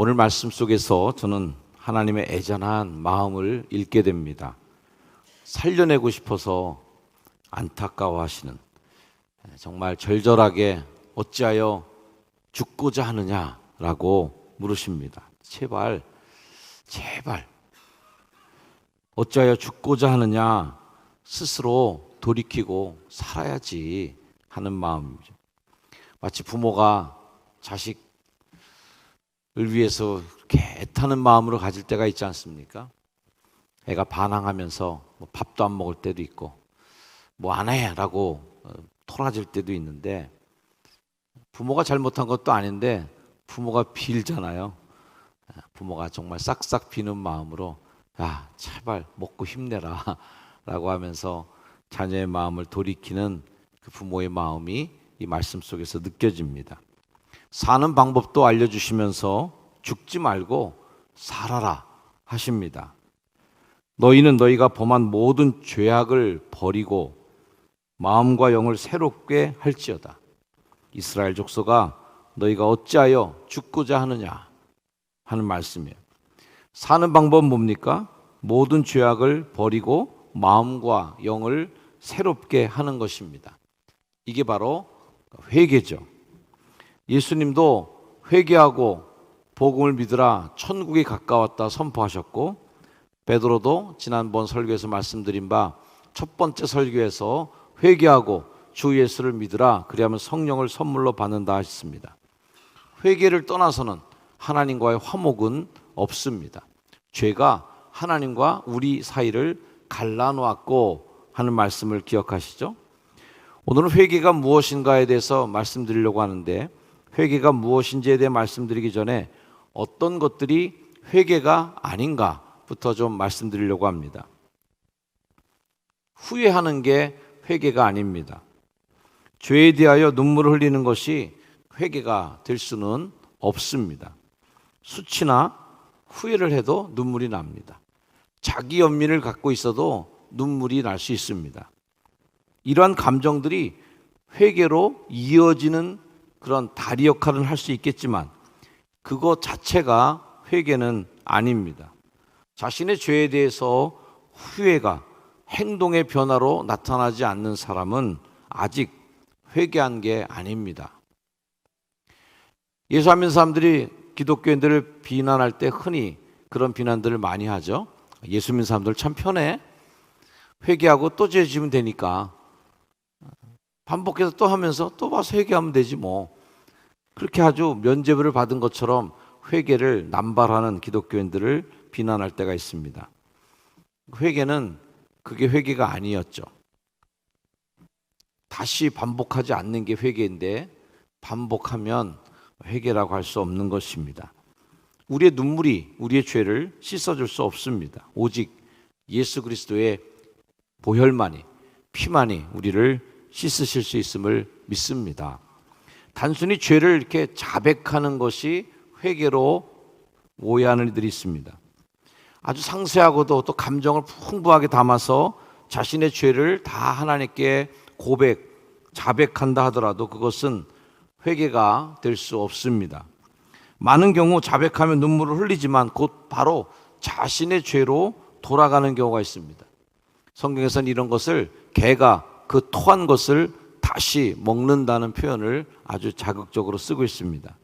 오늘 말씀 속에서 저는 하나님의 애잔한 마음을 읽게 됩니다. 살려내고 싶어서 안타까워하시는, 정말 절절하게 어찌하여 죽고자 하느냐라고 물으십니다. 제발 어찌하여 죽고자 하느냐, 스스로 돌이키고 살아야지 하는 마음이죠. 마치 부모가 자식을 위해서 이렇게 애타는 마음으로 가질 때가 있지 않습니까? 애가 반항하면서 밥도 안 먹을 때도 있고 뭐 안 해라고 토라질 때도 있는데, 부모가 잘못한 것도 아닌데 부모가 빌잖아요. 부모가 정말 싹싹 비는 마음으로 야 제발 먹고 힘내라 라고 하면서 자녀의 마음을 돌이키는 그 부모의 마음이 이 말씀 속에서 느껴집니다. 사는 방법도 알려주시면서 죽지 말고 살아라 하십니다. 너희는 너희가 범한 모든 죄악을 버리고 마음과 영을 새롭게 할지어다. 이스라엘 족속아, 너희가 어찌하여 죽고자 하느냐 하는 말씀이에요. 사는 방법은 뭡니까? 모든 죄악을 버리고 마음과 영을 새롭게 하는 것입니다. 이게 바로 회개죠. 예수님도 회개하고 복음을 믿으라 천국이 가까웠다 선포하셨고, 베드로도 지난번 설교에서 말씀드린 바 첫 번째 설교에서 회개하고 주 예수를 믿으라 그리하면 성령을 선물로 받는다 하셨습니다. 회개를 떠나서는 하나님과의 화목은 없습니다. 죄가 하나님과 우리 사이를 갈라놓았고 하는 말씀을 기억하시죠? 오늘은 회개가 무엇인가에 대해서 말씀드리려고 하는데, 회개가 무엇인지에 대해 말씀드리기 전에 어떤 것들이 회개가 아닌가부터 좀 말씀드리려고 합니다. 후회하는 게 회개가 아닙니다. 죄에 대하여 눈물을 흘리는 것이 회개가 될 수는 없습니다. 수치나 후회를 해도 눈물이 납니다. 자기 연민을 갖고 있어도 눈물이 날 수 있습니다. 이러한 감정들이 회개로 이어지는 그런 다리 역할을 할 수 있겠지만 그것 자체가 회개는 아닙니다. 자신의 죄에 대해서 후회가 행동의 변화로 나타나지 않는 사람은 아직 회개한 게 아닙니다. 예수 안 믿는 사람들이 기독교인들을 비난할 때 흔히 그런 비난들을 많이 하죠. 예수 믿는 사람들 참 편해. 회개하고 또 죄 지으면 되니까 반복해서 또 하면서 또 와서 회개하면 되지 뭐. 그렇게 아주 면죄부를 받은 것처럼 회개를 남발하는 기독교인들을 비난할 때가 있습니다. 회개는 그게 회개가 아니었죠. 다시 반복하지 않는 게 회개인데 반복하면 회개라고 할 수 없는 것입니다. 우리의 눈물이 우리의 죄를 씻어줄 수 없습니다. 오직 예수 그리스도의 보혈만이, 피만이 우리를 씻으실 수 있음을 믿습니다. 단순히 죄를 이렇게 자백하는 것이 회개로 오해하는 이들이 있습니다. 아주 상세하고도 또 감정을 풍부하게 담아서 자신의 죄를 다 하나님께 자백한다 하더라도 그것은 회개가 될 수 없습니다. 많은 경우 자백하면 눈물을 흘리지만 곧 바로 자신의 죄로 돌아가는 경우가 있습니다. 성경에서는 이런 것을 개가 그 토한 것을 다시 먹는다는 표현을 아주 자극적으로 쓰고 있습니다.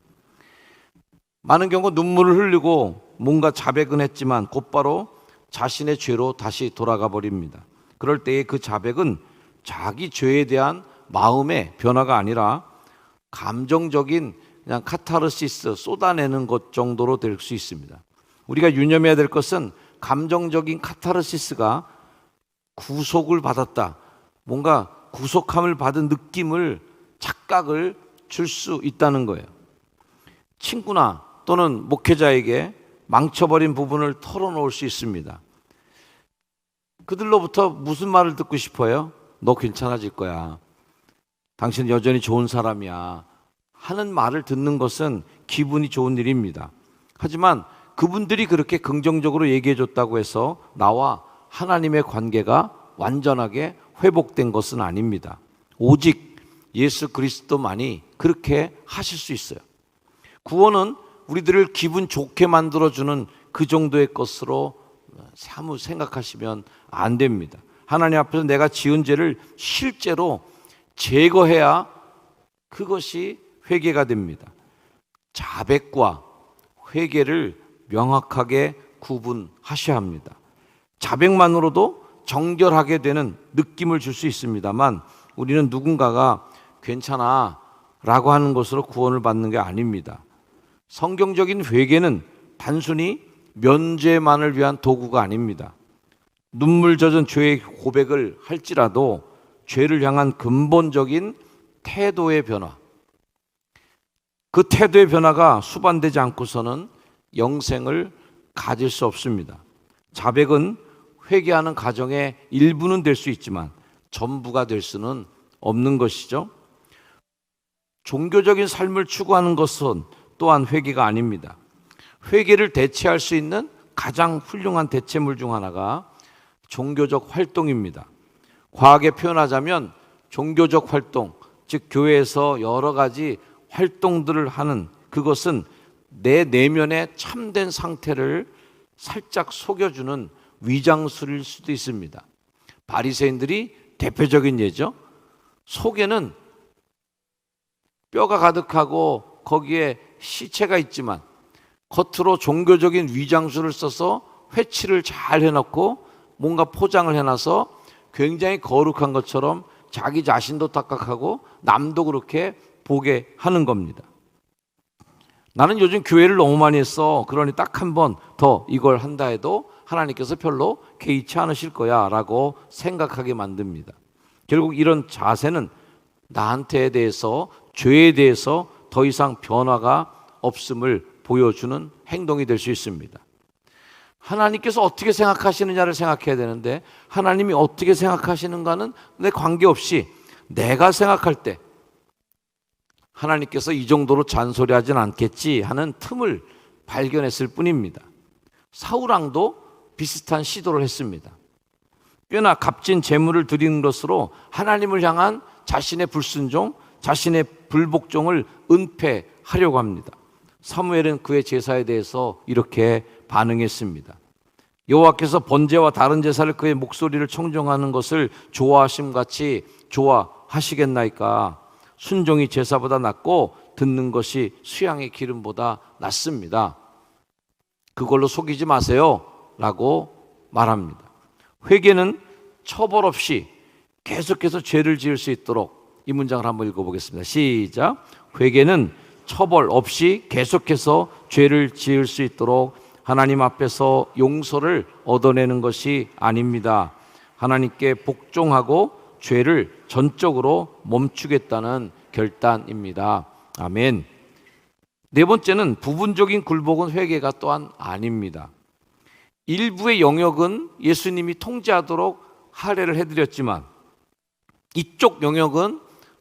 많은 경우 눈물을 흘리고 뭔가 자백은 했지만 곧바로 자신의 죄로 다시 돌아가 버립니다. 그럴 때의 그 자백은 자기 죄에 대한 마음의 변화가 아니라 감정적인 그냥 카타르시스, 쏟아내는 것 정도로 될 수 있습니다. 우리가 유념해야 될 것은 감정적인 카타르시스가 구속을 받았다, 뭔가 구속함을 받은 느낌을, 착각을 줄 수 있다는 거예요. 친구나 또는 목회자에게 망쳐버린 부분을 털어놓을 수 있습니다. 그들로부터 무슨 말을 듣고 싶어요? 너 괜찮아질 거야. 당신 여전히 좋은 사람이야. 하는 말을 듣는 것은 기분이 좋은 일입니다. 하지만 그분들이 그렇게 긍정적으로 얘기해 줬다고 해서 나와 하나님의 관계가 완전하게 회복된 것은 아닙니다. 오직 예수 그리스도만이 그렇게 하실 수 있어요. 구원은 우리들을 기분 좋게 만들어주는 그 정도의 것으로 사무 생각하시면 안 됩니다. 하나님 앞에서 내가 지은 죄를 실제로 제거해야 그것이 회개가 됩니다. 자백과 회개를 명확하게 구분하셔야 합니다. 자백만으로도 정결하게 되는 느낌을 줄 수 있습니다만 우리는 누군가가 괜찮아 라고 하는 것으로 구원을 받는 게 아닙니다. 성경적인 회개는 단순히 면죄만을 위한 도구가 아닙니다. 눈물 젖은 죄의 고백을 할지라도 죄를 향한 근본적인 태도의 변화, 그 태도의 변화가 수반되지 않고서는 영생을 가질 수 없습니다. 자백은 회개하는 과정의 일부는 될 수 있지만 전부가 될 수는 없는 것이죠. 종교적인 삶을 추구하는 것은 또한 회개가 아닙니다. 회개를 대체할 수 있는 가장 훌륭한 대체물 중 하나가 종교적 활동입니다. 과하게 표현하자면 종교적 활동, 즉 교회에서 여러 가지 활동들을 하는 그것은 내 내면의 참된 상태를 살짝 속여주는 위장술일 수도 있습니다. 바리새인들이 대표적인 예죠. 속에는 뼈가 가득하고 거기에 시체가 있지만 겉으로 종교적인 위장술을 써서 회치를 잘 해놓고 뭔가 포장을 해놔서 굉장히 거룩한 것처럼 자기 자신도 착각하고 남도 그렇게 보게 하는 겁니다. 나는 요즘 교회를 너무 많이 했어. 그러니 딱 한 번 더 이걸 한다 해도 하나님께서 별로 개의치 않으실 거야 라고 생각하게 만듭니다. 결국 이런 자세는 나한테 대해서, 죄에 대해서 더 이상 변화가 없음을 보여주는 행동이 될 수 있습니다. 하나님께서 어떻게 생각하시느냐를 생각해야 되는데 하나님이 어떻게 생각하시는가는 내 관계없이 내가 생각할 때 하나님께서 이 정도로 잔소리하진 않겠지 하는 틈을 발견했을 뿐입니다. 사울왕도 비슷한 시도를 했습니다. 꽤나 값진 재물을 드리는 것으로 하나님을 향한 자신의 불순종, 자신의 불복종을 은폐하려고 합니다. 사무엘은 그의 제사에 대해서 이렇게 반응했습니다. 여호와께서 번제와 다른 제사를 그의 목소리를 청종하는 것을 좋아하심같이 좋아하시겠나이까. 순종이 제사보다 낫고 듣는 것이 수양의 기름보다 낫습니다. 그걸로 속이지 마세요 라고 말합니다. 회개는 처벌 없이 계속해서 죄를 지을 수 있도록 이 문장을 한번 읽어보겠습니다. 시작. 회개는 처벌 없이 계속해서 죄를 지을 수 있도록 하나님 앞에서 용서를 얻어내는 것이 아닙니다. 하나님께 복종하고 죄를 전적으로 멈추겠다는 결단입니다. 아멘. 네 번째는 부분적인 굴복은 회개가 또한 아닙니다. 일부의 영역은 예수님이 통제하도록 할애를 해드렸지만 이쪽 영역은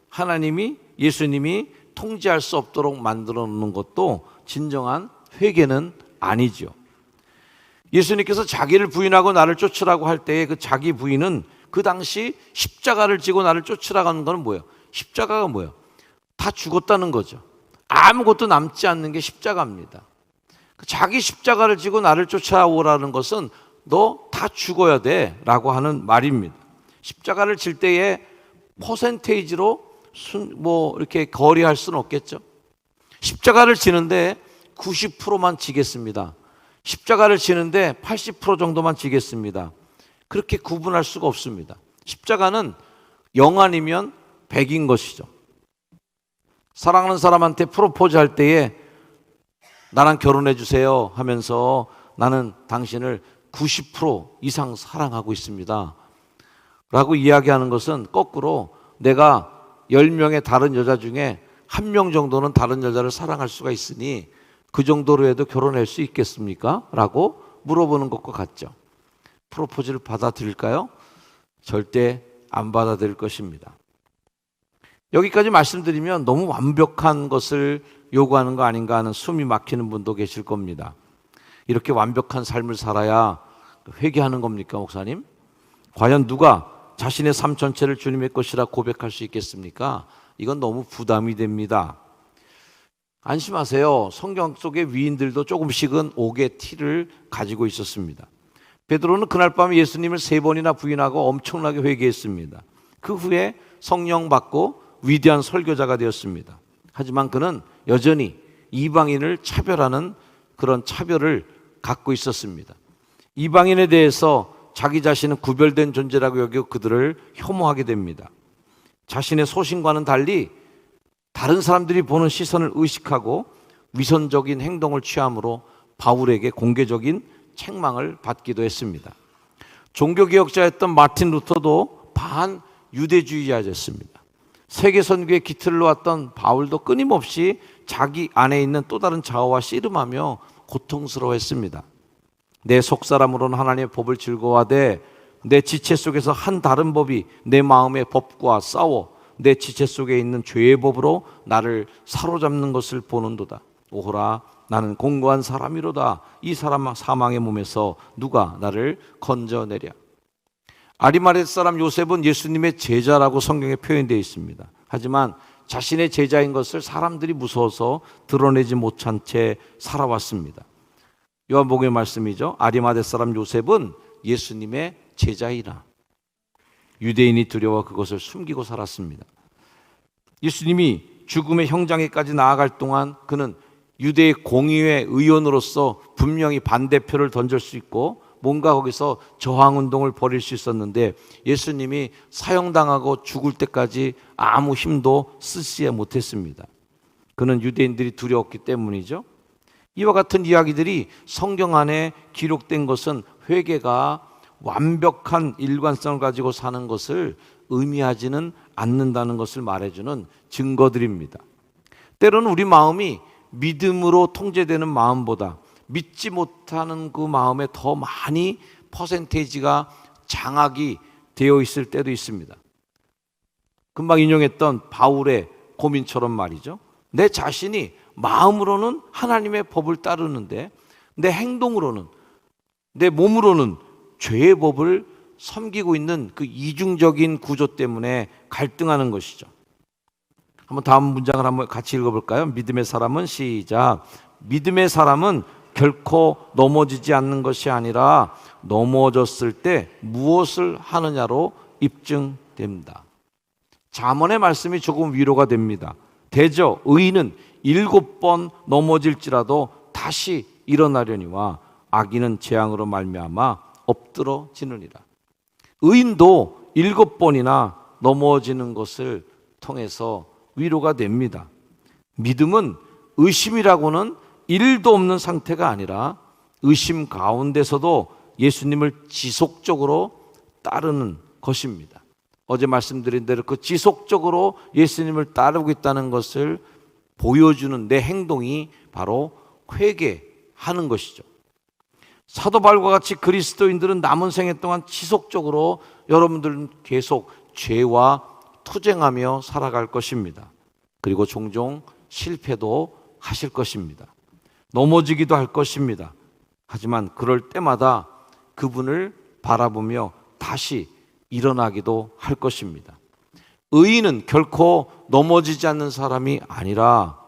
하나님이 예수님이 통제할 수 없도록 만들어 놓는 것도 진정한 회개는 아니죠. 예수님께서 자기를 부인하고 나를 쫓으라고 할 때의 그 자기 부인은 그 당시 십자가를 지고 나를 쫓으라고 하는 건 뭐예요? 십자가가 뭐예요? 다 죽었다는 거죠. 아무것도 남지 않는 게 십자가입니다. 자기 십자가를 지고 나를 쫓아오라는 것은 너 다 죽어야 돼 라고 하는 말입니다. 십자가를 질 때에 퍼센테이지로 이렇게 거리할 수는 없겠죠. 십자가를 지는데 90%만 지겠습니다. 십자가를 지는데 80% 정도만 지겠습니다. 그렇게 구분할 수가 없습니다. 십자가는 0 아니면 100인 것이죠. 사랑하는 사람한테 프로포즈 할 때에 나랑 결혼해 주세요 하면서 나는 당신을 90% 이상 사랑하고 있습니다 라고 이야기하는 것은 거꾸로 내가 10명의 다른 여자 중에 1명 정도는 다른 여자를 사랑할 수가 있으니 그 정도로 해도 결혼할 수 있겠습니까? 라고 물어보는 것과 같죠. 프로포즈를 받아들일까요? 절대 안 받아들일 것입니다. 여기까지 말씀드리면 너무 완벽한 것을 요구하는 거 아닌가 하는 숨이 막히는 분도 계실 겁니다. 이렇게 완벽한 삶을 살아야 회개하는 겁니까, 목사님? 과연 누가 자신의 삶 전체를 주님의 것이라 고백할 수 있겠습니까? 이건 너무 부담이 됩니다. 안심하세요. 성경 속의 위인들도 조금씩은 옥의 티를 가지고 있었습니다. 베드로는 그날 밤 예수님을 3번이나 부인하고 엄청나게 회개했습니다. 그 후에 성령 받고 위대한 설교자가 되었습니다. 하지만 그는 여전히 이방인을 차별하는 그런 차별을 갖고 있었습니다. 이방인에 대해서 자기 자신은 구별된 존재라고 여기고 그들을 혐오하게 됩니다. 자신의 소신과는 달리 다른 사람들이 보는 시선을 의식하고 위선적인 행동을 취함으로 바울에게 공개적인 책망을 받기도 했습니다. 종교개혁자였던 마틴 루터도 반유대주의자였습니다. 세계 선교의 기틀을 놓았던 바울도 끊임없이 자기 안에 있는 또 다른 자아와 씨름하며 고통스러워했습니다. 내 속사람으로는 하나님의 법을 즐거워하되 내 지체 속에서 한 다른 법이 내 마음의 법과 싸워 내 지체 속에 있는 죄의 법으로 나를 사로잡는 것을 보는도다. 오호라, 나는 공고한 사람이로다. 이 사람 사망의 몸에서 누가 나를 건져내랴. 아리마렛 사람 요셉은 예수님의 제자라고 성경에 표현되어 있습니다. 하지만 자신의 제자인 것을 사람들이 무서워서 드러내지 못한 채 살아왔습니다. 요한복음의 말씀이죠. 아리마렛 사람 요셉은 예수님의 제자이라. 유대인이 두려워 그것을 숨기고 살았습니다. 예수님이 죽음의 형장에까지 나아갈 동안 그는 유대의 공의회 의원으로서 분명히 반대표를 던질 수 있고 뭔가 거기서 저항운동을 벌일 수 있었는데 예수님이 사형당하고 죽을 때까지 아무 힘도 쓰지 못했습니다. 그는 유대인들이 두려웠기 때문이죠. 이와 같은 이야기들이 성경 안에 기록된 것은 회개가 완벽한 일관성을 가지고 사는 것을 의미하지는 않는다는 것을 말해주는 증거들입니다. 때로는 우리 마음이 믿음으로 통제되는 마음보다 믿지 못하는 그 마음에 더 많이 퍼센테이지가 장악이 되어 있을 때도 있습니다. 금방 인용했던 바울의 고민처럼 말이죠. 내 자신이 마음으로는 하나님의 법을 따르는데 내 행동으로는, 내 몸으로는 죄의 법을 섬기고 있는 그 이중적인 구조 때문에 갈등하는 것이죠. 한번 다음 문장을 한번 같이 읽어볼까요? 믿음의 사람은 시작. 믿음의 사람은 결코 넘어지지 않는 것이 아니라 넘어졌을 때 무엇을 하느냐로 입증됩니다. 잠언의 말씀이 조금 위로가 됩니다. 대저 의인은 7번 넘어질지라도 다시 일어나려니와 악인은 재앙으로 말미암아 엎드러지느니라. 의인도 7번이나 넘어지는 것을 통해서 위로가 됩니다. 믿음은 의심이라고는 1도 없는 상태가 아니라 의심 가운데서도 예수님을 지속적으로 따르는 것입니다. 어제 말씀드린 대로 그 지속적으로 예수님을 따르고 있다는 것을 보여주는 내 행동이 바로 회개하는 것이죠. 사도 바울과 같이 그리스도인들은 남은 생애 동안 지속적으로 여러분들은 계속 죄와 투쟁하며 살아갈 것입니다. 그리고 종종 실패도 하실 것입니다. 넘어지기도 할 것입니다. 하지만 그럴 때마다 그분을 바라보며 다시 일어나기도 할 것입니다. 의인은 결코 넘어지지 않는 사람이 아니라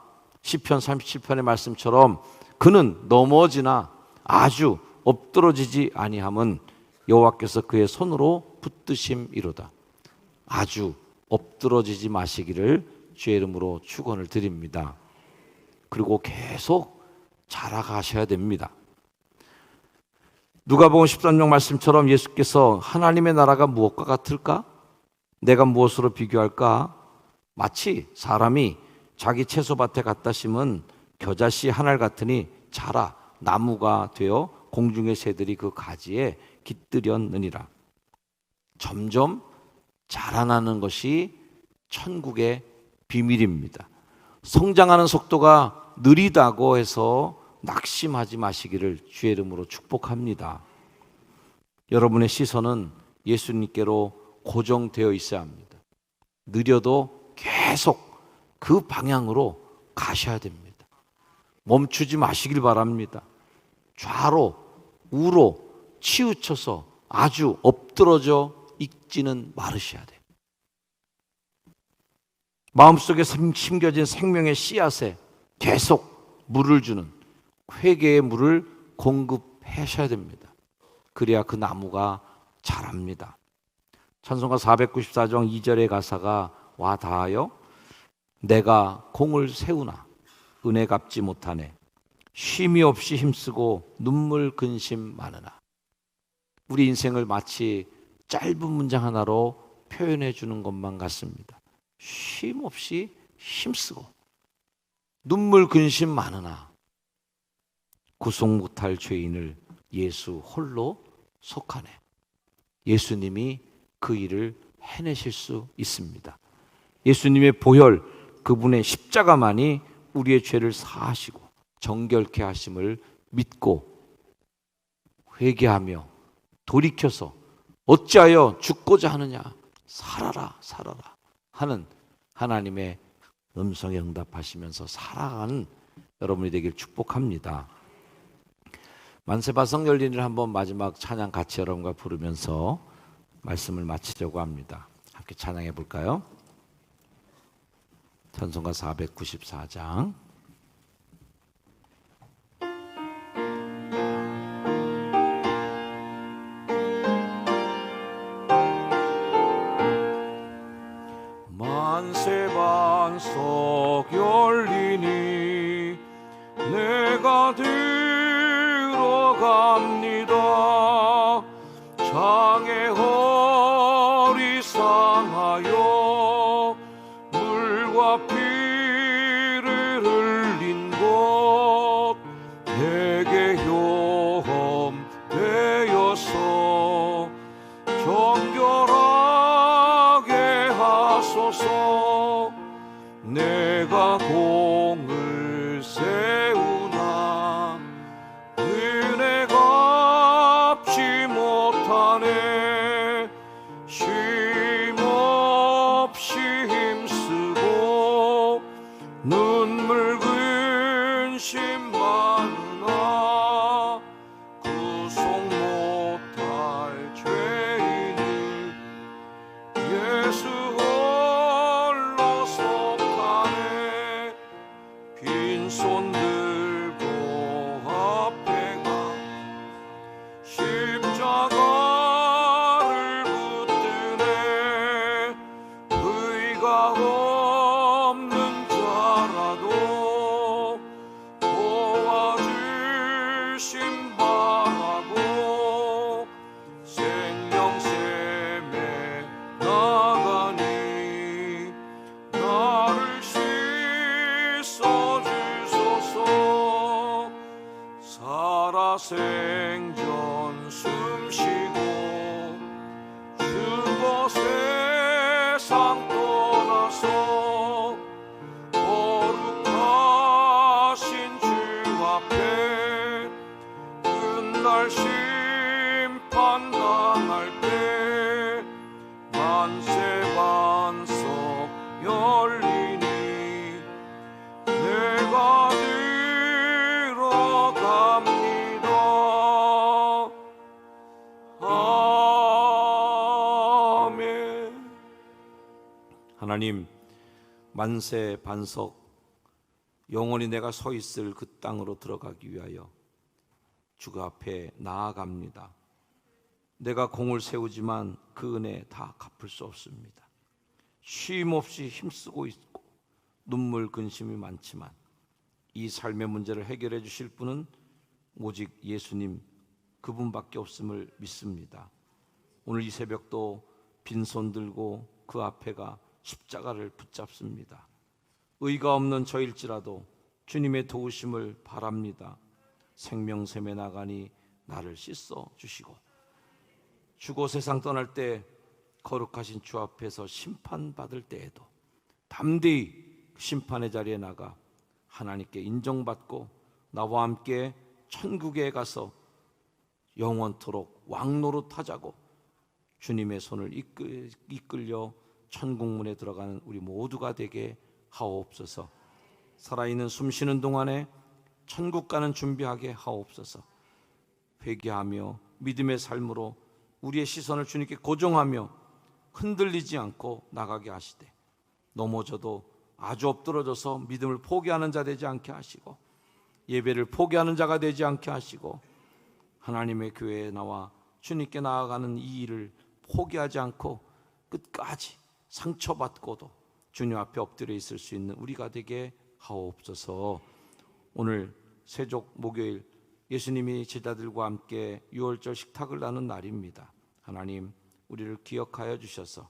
시편 37편의 말씀처럼 그는 넘어지나 아주 엎드러지지 아니함은 여호와께서 그의 손으로 붙드심이로다. 아주 엎드러지지 마시기를 주의 이름으로 축원을 드립니다. 그리고 계속 자라가셔야 됩니다. 누가복음 13장 말씀처럼 예수께서 하나님의 나라가 무엇과 같을까? 내가 무엇으로 비교할까? 마치 사람이 자기 채소밭에 갖다 심은 겨자씨 한 알 같으니 자라 나무가 되어 공중의 새들이 그 가지에 깃들였느니라. 점점 자라나는 것이 천국의 비밀입니다. 성장하는 속도가 느리다고 해서 낙심하지 마시기를 주의 이름으로 축복합니다. 여러분의 시선은 예수님께로 고정되어 있어야 합니다. 느려도 계속 그 방향으로 가셔야 됩니다. 멈추지 마시길 바랍니다. 좌로 우로 치우쳐서 아주 엎드러져 있지는 말으셔야 돼요. 마음속에 심겨진 생명의 씨앗에 계속 물을 주는 회개의 물을 공급하셔야 됩니다. 그래야 그 나무가 자랍니다. 찬송가 494장 2절의 가사가 와 닿아요. 내가 공을 세우나 은혜 갚지 못하네. 쉼이 없이 힘쓰고 눈물 근심 많으나. 우리 인생을 마치 짧은 문장 하나로 표현해 주는 것만 같습니다. 쉼 없이 힘쓰고 눈물 근심 많으나 구속 못할 죄인을 예수 홀로 속하네. 예수님이 그 일을 해내실 수 있습니다. 예수님의 보혈, 그분의 십자가만이 우리의 죄를 사하시고 정결케 하심을 믿고 회개하며 돌이켜서 어찌하여 죽고자 하느냐, 살아라 살아라 하는 하나님의 음성에 응답하시면서 살아가는 여러분이 되길 축복합니다. 만세바성 열린을 한번 마지막 찬양 같이 여러분과 부르면서 말씀을 마치려고 합니다. 함께 찬양해 볼까요? 찬송가 494장. 만세반석 열리니 내가 들어갑니다. 장애 허리 상하여 물과 피를 흘린 곳 내게 혈험되어서 정결하게 하소서. 내가 공을 세우나 은혜 갚지 못하네. 쉼 없이 힘쓰고 눈물 근심 많으나 구속 못할 죄인을 예수 홀로 속하네. 빈손 들고 앞에 가 십자가를 붙드네. 의가 없는 자라도 도와주심 바라고 생명샘에 나가니 나를 씻어주소서. 살아 생전 숨쉬고 죽어 세상 떠나서 거룩하신 주 앞에 끝날 심판 당할 때 만세반석 열리니 내가 들어갑니다. 아멘. 하나님, 만세 반석 영원히 내가 서 있을 그 땅으로 들어가기 위하여 주가 앞에 나아갑니다. 내가 공을 세우지만 그 은혜 다 갚을 수 없습니다. 쉼 없이 힘쓰고 있고 눈물 근심이 많지만 이 삶의 문제를 해결해 주실 분은 오직 예수님 그분밖에 없음을 믿습니다. 오늘 이 새벽도 빈손 들고 그 앞에가 십자가를 붙잡습니다. 의가 없는 저일지라도 주님의 도우심을 바랍니다. 생명샘에 나가니 나를 씻어 주시고 죽어 세상 떠날 때 거룩하신 주 앞에서 심판받을 때에도 담대히 심판의 자리에 나가 하나님께 인정받고 나와 함께 천국에 가서 영원토록 왕노릇하자고 주님의 손을 이끌려 천국문에 들어가는 우리 모두가 되게 하옵소서. 살아있는 숨쉬는 동안에 천국 가는 준비하게 하옵소서. 회개하며 믿음의 삶으로 우리의 시선을 주님께 고정하며 흔들리지 않고 나가게 하시되 넘어져도 아주 엎드러져서 믿음을 포기하는 자 되지 않게 하시고, 예배를 포기하는 자가 되지 않게 하시고, 하나님의 교회에 나와 주님께 나아가는 이 일을 포기하지 않고 끝까지 상처받고도 주님 앞에 엎드려 있을 수 있는 우리가 되게 하옵소서. 오늘 세족 목요일, 예수님이 제자들과 함께 유월절 식탁을 나눈 날입니다. 하나님, 우리를 기억하여 주셔서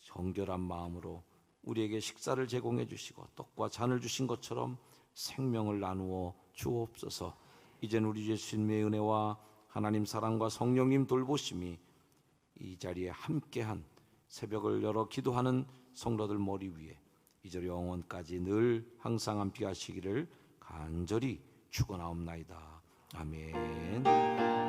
정결한 마음으로 우리에게 식사를 제공해 주시고 떡과 잔을 주신 것처럼 생명을 나누어 주옵소서. 이제는 우리 예수님의 은혜와 하나님 사랑과 성령님 돌보심이 이 자리에 함께한 새벽을 열어 기도하는 성도들 머리 위에 이제 영원까지 늘 항상 함께 하시기를 간절히 축원하옵나이다. 아멘.